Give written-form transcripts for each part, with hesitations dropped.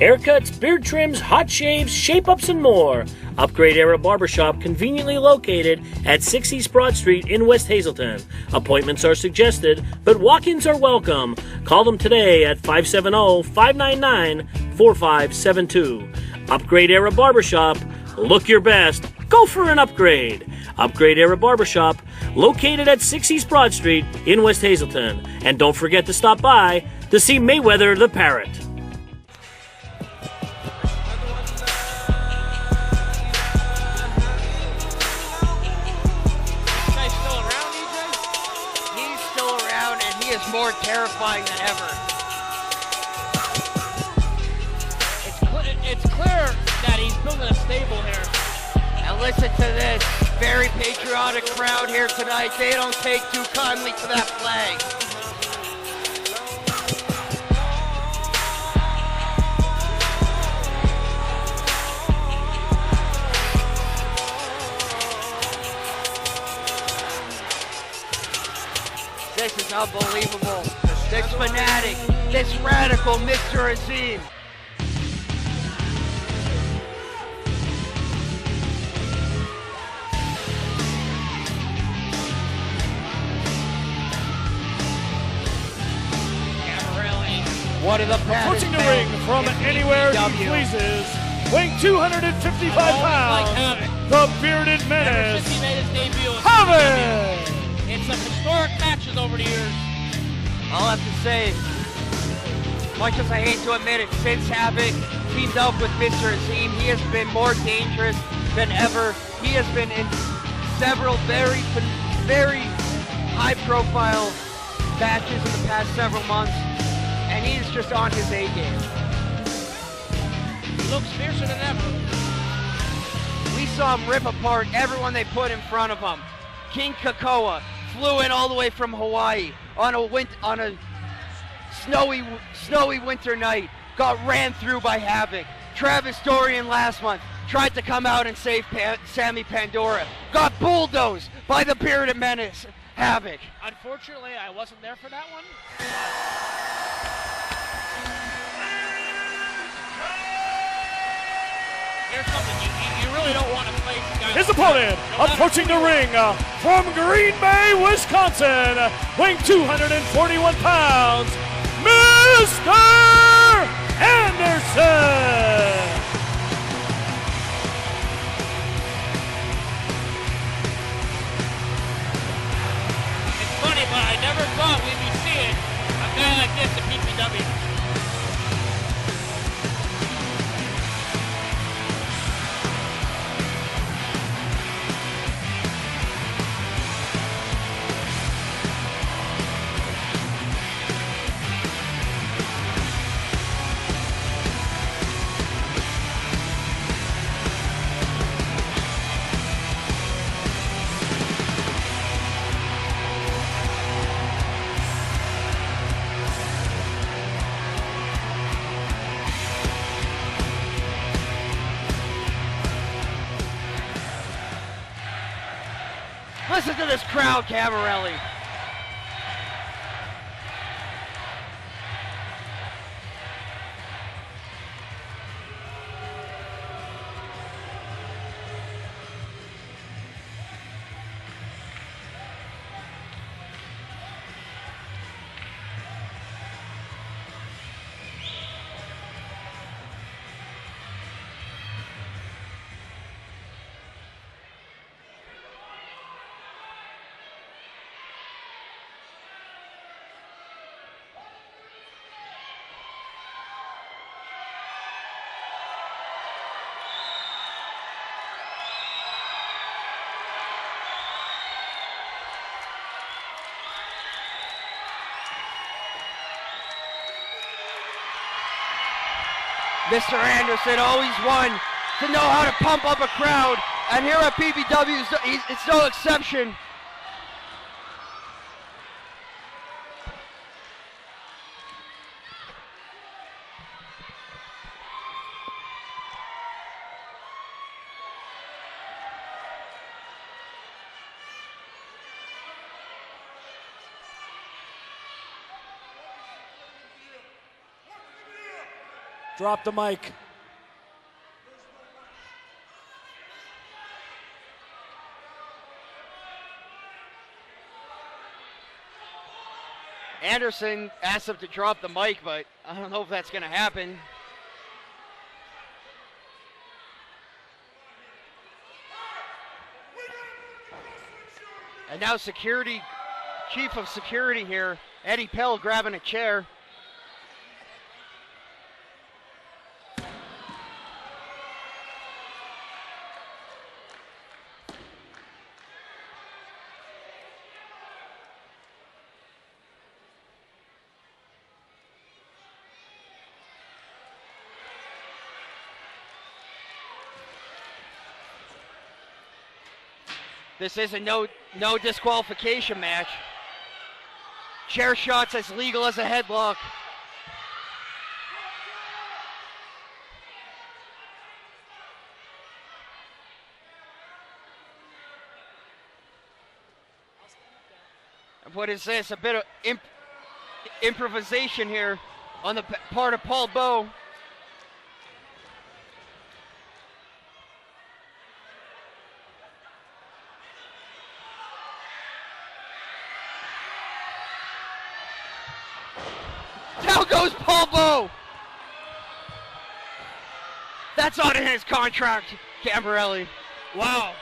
Haircuts, beard trims, hot shaves, shape-ups, and more. Upgrade Era Barbershop, conveniently located at 6 East Broad Street in West Hazleton. Appointments are suggested, but walk-ins are welcome. Call them today at 570-599-4572. Upgrade Era Barbershop. Look your best. Go for an upgrade. Upgrade Era Barbershop, located at 6 East Broad Street in West Hazleton. And don't forget to stop by to see Mayweather the Parrot. More terrifying than ever. It's clear that he's building a stable here. And listen to this very patriotic crowd here tonight. They don't take too kindly to that flag. This is unbelievable. This fanatic, this radical Mr. Azim. One of the approaching the ring from anywhere he pleases, weighing 255 pounds, the bearded menace, He made his debut in Havoc! in some historic matches over the years. I'll have to say, much as I hate to admit it, since Havoc teamed up with Mr. Azim, he has been more dangerous than ever. He has been in several very high-profile matches in the past several months, and he's just on his A game. He looks fiercer than ever. We saw him rip apart everyone they put in front of him. King Kakoa flew in all the way from Hawaii on a snowy winter night, got ran through by Havoc. Travis Dorian last month tried to come out and save Sammy Pandora, got bulldozed by the bearded menace, Havoc. Unfortunately, I wasn't there for that one. Here's something you really don't want to face. His opponent, approaching the ring from Green Bay, Wisconsin, weighing 241 pounds, Mr. Anderson! It's funny, but I never thought we'd be seeing a guy like this at PPW. Listen to this crowd, Cavarelli. Mr. Anderson always won to know how to pump up a crowd, and here at PPW, it's no exception. Drop the mic. Anderson asked him to drop the mic, but I don't know if that's going to happen. And now chief of security here, Eddie Pell, grabbing a chair. This is a no disqualification match. Chair shots as legal as a headlock. And what is this? A bit of improvisation here on the part of Paul Bowe. Down goes Paul Bowe. That's not in his contract, Cambarelli. Wow.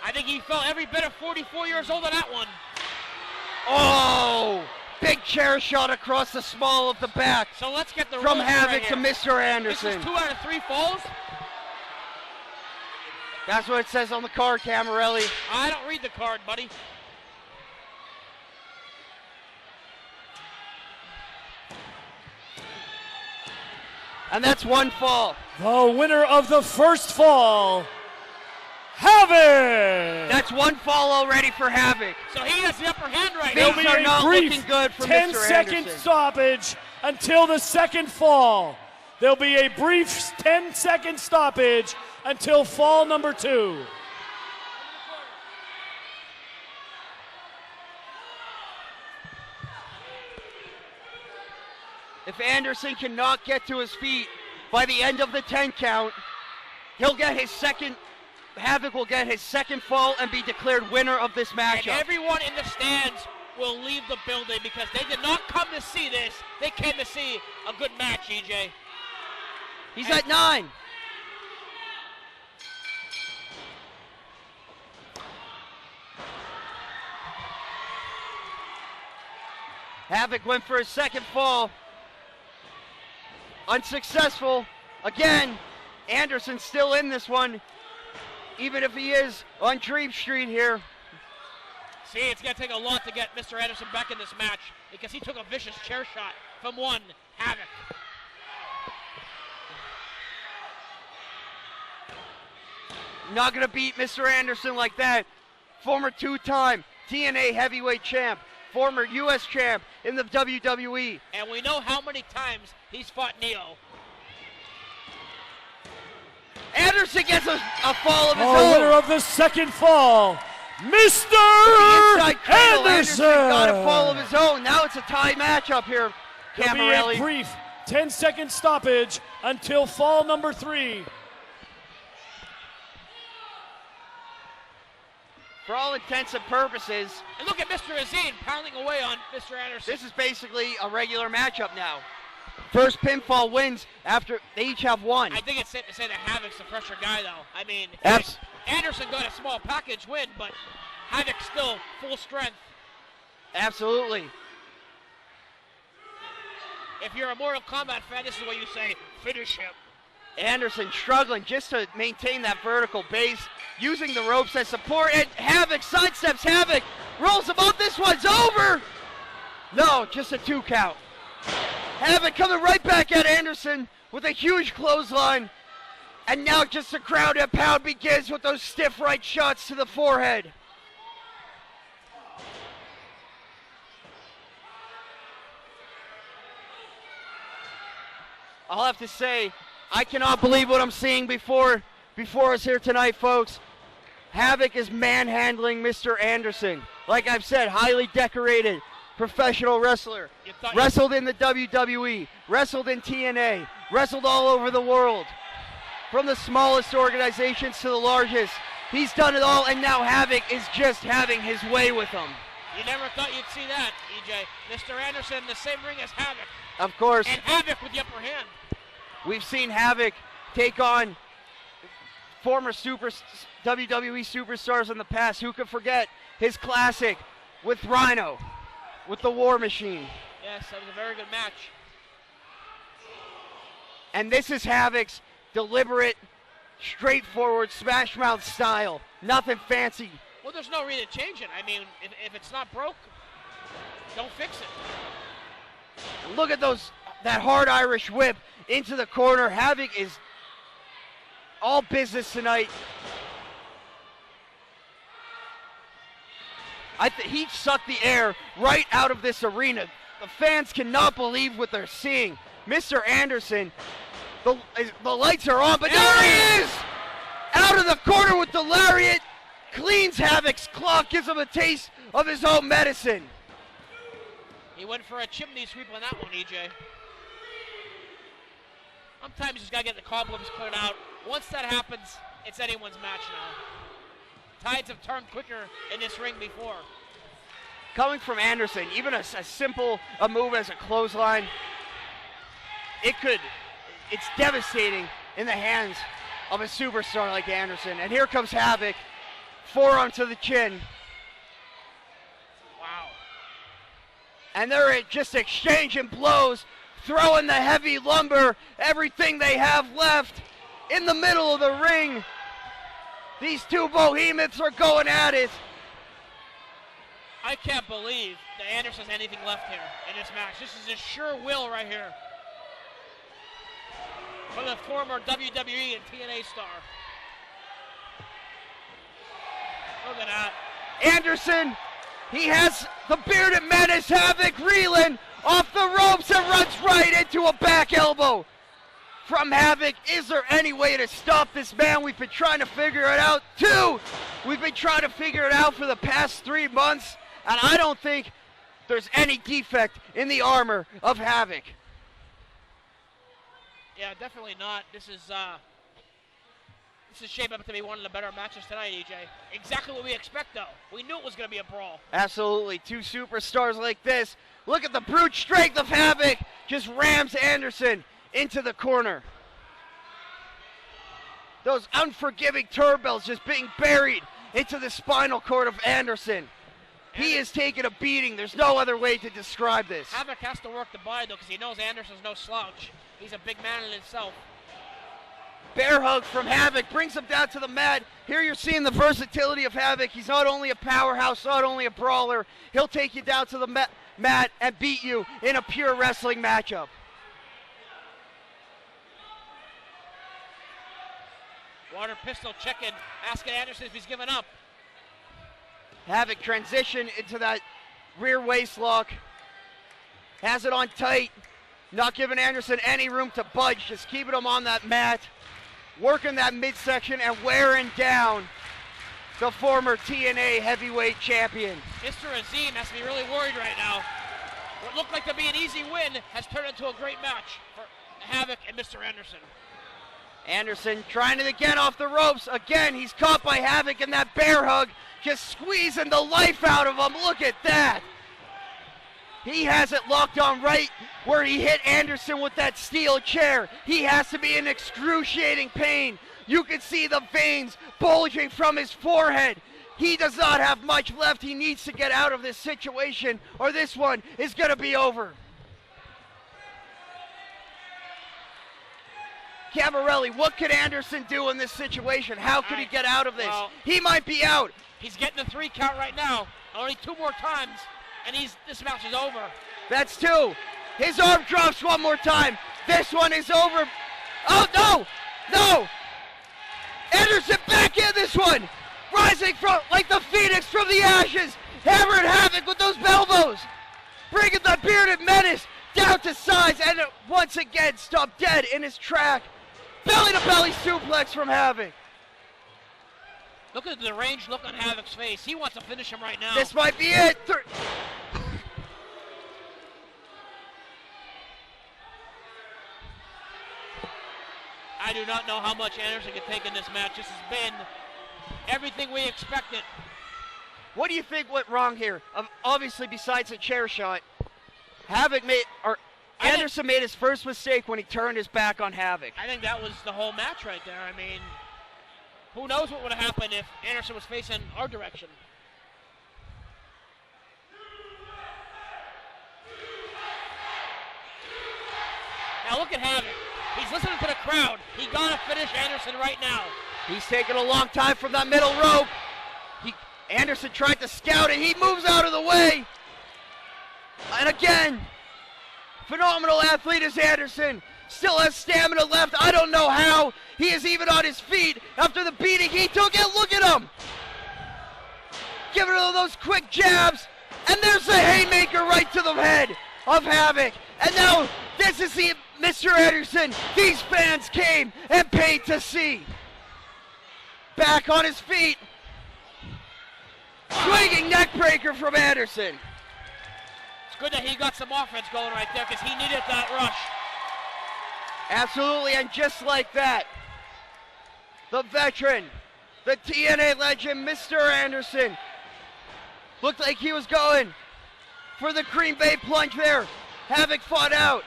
I think he felt every bit of 44 years old on that one. Oh, big chair shot across the small of the back. So let's get the from rules Havoc right to here. Mr. Anderson. This is 2 out of 3 falls. That's what it says on the card, Cambarelli. I don't read the card, buddy. And that's 1 fall. The winner of the first fall, Havoc! That's 1 fall already for Havoc. So he has the upper hand right Things now. are not looking good for Mr. 10-second Anderson. stoppage until the second fall. There'll be a brief 10-second stoppage until fall number 2. If Anderson cannot get to his feet by the end of the 10 count, he'll get his second. Havoc will get his second fall and be declared winner of this matchup. And everyone in the stands will leave the building because they did not come to see this. They came to see a good match, EJ. He's at 9. Havoc went for his second fall. Unsuccessful. Again, Anderson still in this one, even if he is on Dream Street here. See, it's going to take a lot to get Mr. Anderson back in this match because he took a vicious chair shot from one Havoc. Not going to beat Mr. Anderson like that. Former 2-time TNA heavyweight champ, former U.S. champ in the WWE. And we know how many times he's fought Neo. Anderson gets a fall of his The own. winner of the second fall, Mr. The inside cradle, Anderson. Anderson got a fall of his own. Now it's a tie matchup here, There'll be Cambarelli. a brief 10-second stoppage until fall number 3. For all intents and purposes, And look at Mr. Azine pounding away on Mr. Anderson. this is basically a regular matchup now. First pinfall wins after they each have 1. I think it's safe to say that Havoc's the fresher guy, though. I mean, Abs- Anderson got a small package win, but Havoc's still full strength. Absolutely. If you're a Mortal Kombat fan, this is what you say, finish him. Anderson struggling just to maintain that vertical base, using the ropes as support, and Havoc sidesteps Havoc, rolls him up, this one's over! No, just a 2 count. Havoc coming right back at Anderson with a huge clothesline, and now just the crowd and pound begins with those stiff right shots to the forehead. I'll have to say, I cannot believe what I'm seeing before us here tonight, folks. Havoc is manhandling Mr. Anderson. Like I've said, highly decorated, professional wrestler. Wrestled in the WWE, wrestled in TNA, wrestled all over the world. From the smallest organizations to the largest. He's done it all, and now Havoc is just having his way with him. You never thought you'd see that, EJ. Mr. Anderson in the same ring as Havoc. Of course. And Havoc with the upper hand. We've seen Havoc take on former WWE superstars in the past. Who could forget his classic with Rhino, with the War Machine? Yes, that was a very good match. And this is Havoc's deliberate, straightforward, smash mouth style. Nothing fancy. Well, there's no reason to change it. I mean, if it's not broke, don't fix it. Look at that hard Irish whip into the corner. Havoc is all business tonight. He sucked the air right out of this arena. The fans cannot believe what they're seeing. Mr. Anderson, the lights are on, but there he is! Out of the corner with the lariat, cleans Havoc's clock, gives him a taste of his own medicine. He went for a chimney sweep on that one, EJ. Sometimes you just gotta get the cobwebs cleared out. Once that happens, it's anyone's match now. Tides have turned quicker in this ring before. Coming from Anderson, even a simple move as a clothesline, it's devastating in the hands of a superstar like Anderson. And here comes Havoc, forearm to the chin. Wow. And they're just exchanging blows, throwing the heavy lumber, everything they have left in the middle of the ring. These two behemoths are going at it. I can't believe that Anderson has anything left here in this match. This is a sure will right here. For the former WWE and TNA star. Look at that. Anderson, he has the bearded menace, Havoc reeling off the ropes and runs right into a back elbow from Havoc. Is there any way to stop this man? We've been trying to figure it out. We've been trying to figure it out for the past 3 months, and I don't think there's any defect in the armor of Havoc. Yeah, definitely not. This is shaping up to be one of the better matches tonight, EJ. Exactly what we expect, though. We knew it was going to be a brawl. Absolutely. Two superstars like this. Look at the brute strength of Havoc. Just rams Anderson into the corner. Those unforgiving turnbuckles just being buried into the spinal cord of Anderson. He is taking a beating. There's no other way to describe this. Havoc has to work the body, though, because he knows Anderson's no slouch. He's a big man in himself. Bear hug from Havoc brings him down to the mat. Here you're seeing the versatility of Havoc. He's not only a powerhouse, not only a brawler. He'll take you down to the mat and beat you in a pure wrestling matchup. Water pistol checking, asking Anderson if he's given up. Havoc transition into that rear waist lock. Has it on tight. Not giving Anderson any room to budge. Just keeping him on that mat. Working that midsection and wearing down the former TNA heavyweight champion. Mr. Azim has to be really worried right now. What looked like to be an easy win has turned into a great match for Havoc and Mr. Anderson. Anderson trying to get off the ropes. Again, he's caught by Havoc in that bear hug. Just squeezing the life out of him. Look at that. He has it locked on right where he hit Anderson with that steel chair. He has to be in excruciating pain. You can see the veins bulging from his forehead. He does not have much left. He needs to get out of this situation or this one is going to be over. Cavarelli, what could Anderson do in this situation? How could he get out of this? Well, he might be out. He's getting a 3 count right now. Only 2 more times, and this match is over. That's 2. His arm drops one more time. This one is over. Oh, no! No! Anderson back in this one! Rising from like the phoenix from the ashes! Hammering Havoc with those elbows! Bringing the bearded menace down to size and once again stopped dead in his track. Belly-to-belly suplex from Havoc. Look at the deranged look on Havoc's face. He wants to finish him right now. This might be it. I do not know how much Anderson can take in this match. This has been everything we expected. What do you think went wrong here? Obviously, besides the chair shot, Anderson made his first mistake when he turned his back on Havoc. I think that was the whole match right there. I mean, who knows what would have happened if Anderson was facing our direction. Now look at Havoc. He's listening to the crowd. He gotta finish Anderson right now. He's taking a long time from that middle rope. Anderson tried to scout it. He moves out of the way. And again, phenomenal athlete is Anderson. Still has stamina left. I don't know how he is even on his feet after the beating he took. And look at him. Giving all those quick jabs. And there's a haymaker right to the head of Havoc. And now this is Mr. Anderson these fans came and paid to see. Back on his feet. Swinging neck breaker from Anderson. It's good that he got some offense going right there because he needed that rush. Absolutely, and just like that, the veteran, the TNA legend, Mr. Anderson, looked like he was going for the Green Bay plunge there. Havoc fought out.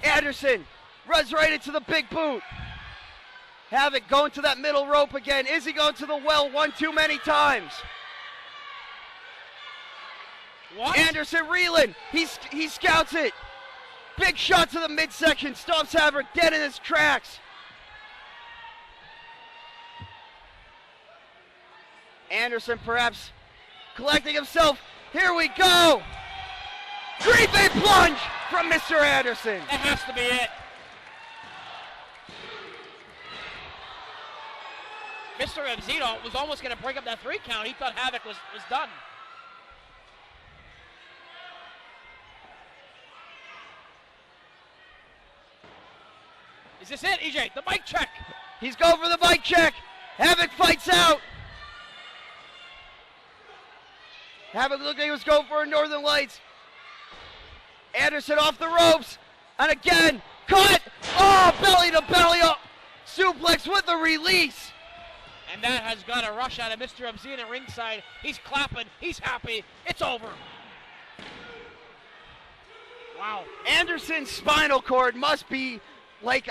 Anderson runs right into the big boot. Havoc going to that middle rope again. Is he going to the well one too many times? What? Anderson reeling. He scouts it. Big shot to the midsection. Stops Havoc dead in his tracks. Anderson perhaps collecting himself. Here we go. Green Bay plunge from Mr. Anderson. That has to be it. Mr. Zito was almost going to break up that 3 count. He thought Havoc was done. Is this it, EJ? The mic check. He's going for the mic check. Havoc fights out. Havoc looked like he was going for a Northern Lights. Anderson off the ropes. And again, cut. Oh, belly to belly. Suplex with the release. And that has got a rush out of Mr. Obscene at ringside. He's clapping. He's happy. It's over. Wow. Anderson's spinal cord must be like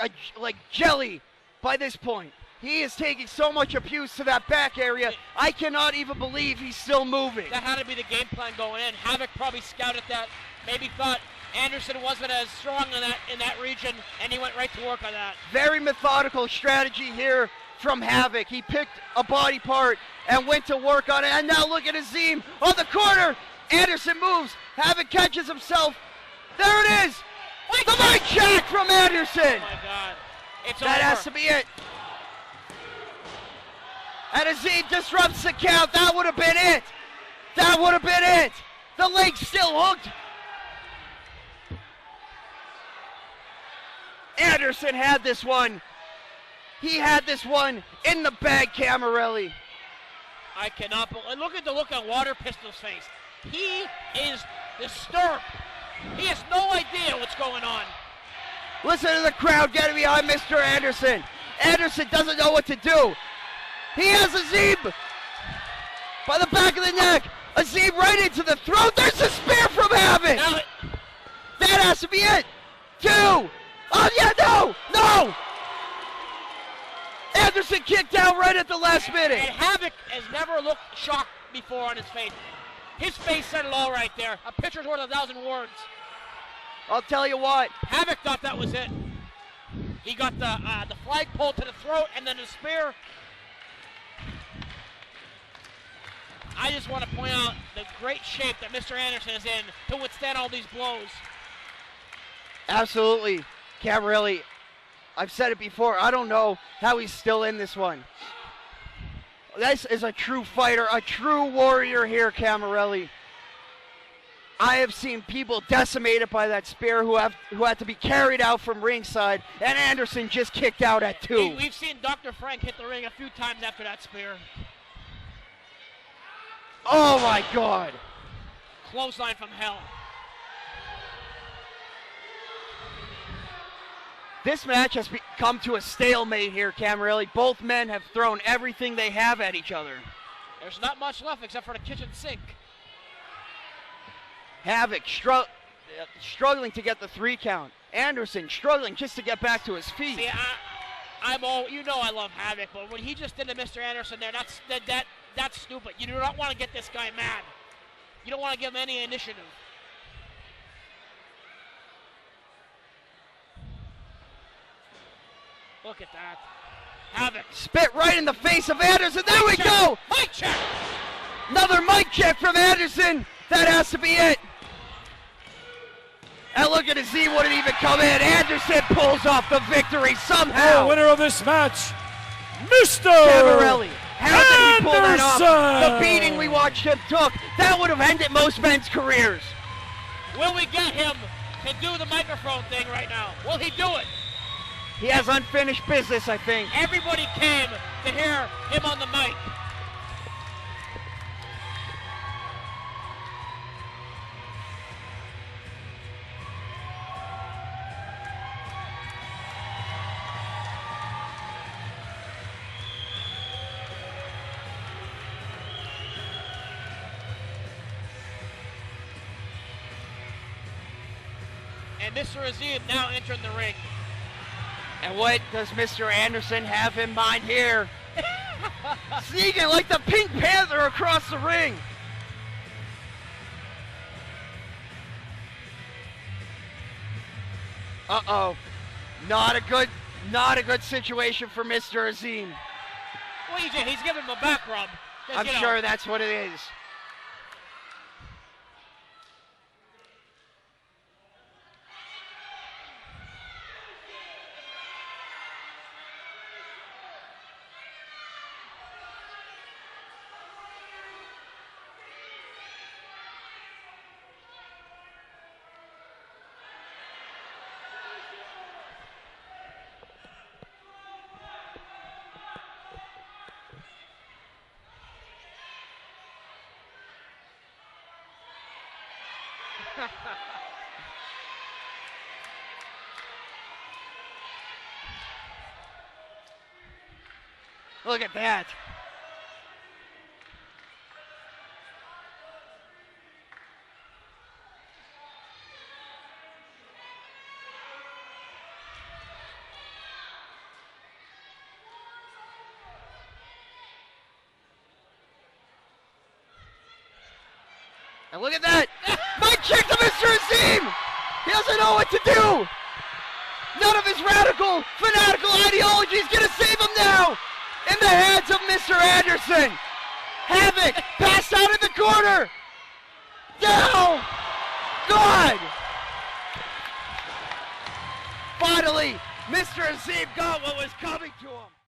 jelly by this point. He is taking so much abuse to that back area. I cannot even believe he's still moving. That had to be the game plan going in. Havoc probably scouted that. Maybe thought Anderson wasn't as strong in that region, and he went right to work on that. Very methodical strategy here from Havoc. He picked a body part and went to work on it. And now look at Azim on the corner. Anderson moves. Havoc catches himself. There it is. The mic check from Anderson. Oh my God. It's that over. has to be it. And Azim disrupts the count. That would have been it. That would have been it. The leg's still hooked. Anderson had this one. He had this one in the bag, Camarelli. I cannot believe. Look at the look on Water Pistol's face. He is disturbed. He has no idea what's going on. Listen to the crowd getting behind Mr. Anderson. Anderson doesn't know what to do. He has Azim by the back of the neck. Azim right into the throat. There's a spear from Havoc. That has to be it. 2. Oh, yeah, no. Anderson kicked out right at the last minute. And Havoc has never looked shocked before on his face. His face said it all right there. A picture's worth 1,000 words. I'll tell you what. Havoc thought that was it. He got the flagpole to the throat and then the spear. I just want to point out the great shape that Mr. Anderson is in to withstand all these blows. Absolutely. Camarelli, I've said it before, I don't know how he's still in this one. This is a true fighter, a true warrior here, Camarelli. I have seen people decimated by that spear who had to be carried out from ringside, and Anderson just kicked out at 2. We've seen Dr. Frank hit the ring a few times after that spear. Oh my God. Clothesline from hell. This match has come to a stalemate here, Camarilli. Both men have thrown everything they have at each other. There's not much left except for the kitchen sink. Havoc struggling to get the 3 count. Anderson struggling just to get back to his feet. See, I'm all, you know I love Havoc, but when he just did to Mr. Anderson there, that's stupid. You do not want to get this guy mad. You don't want to give him any initiative. Look at that. Havoc. Spit right in the face of Anderson. There we go. Mic check. Another mic check from Anderson. That has to be it. And look at Azim wouldn't even come in. Anderson pulls off the victory somehow. The winner of this match, Mr. Camarilli. How did he pull that off? Anderson. The beating we watched him took, that would have ended most men's careers. Will we get him to do the microphone thing right now? Will he do it? He has unfinished business, I think. Everybody came to hear him on the mic. And Mr. Azim now entering the ring. And what does Mr. Anderson have in mind here? Sneaking like the Pink Panther across the ring. Uh-oh. Not a good situation for Mr. Azim. Well, he's giving him a back rub. I'm sure that's what it is. Look at that. And look at that. Mic check to Mr. Azim. He doesn't know what to do. None of his radical, fanatical ideology is going to save him now. In the hands of Mr. Anderson. Havoc passed out in the corner. Down. God. Finally, Mr. Azim got what was coming to him.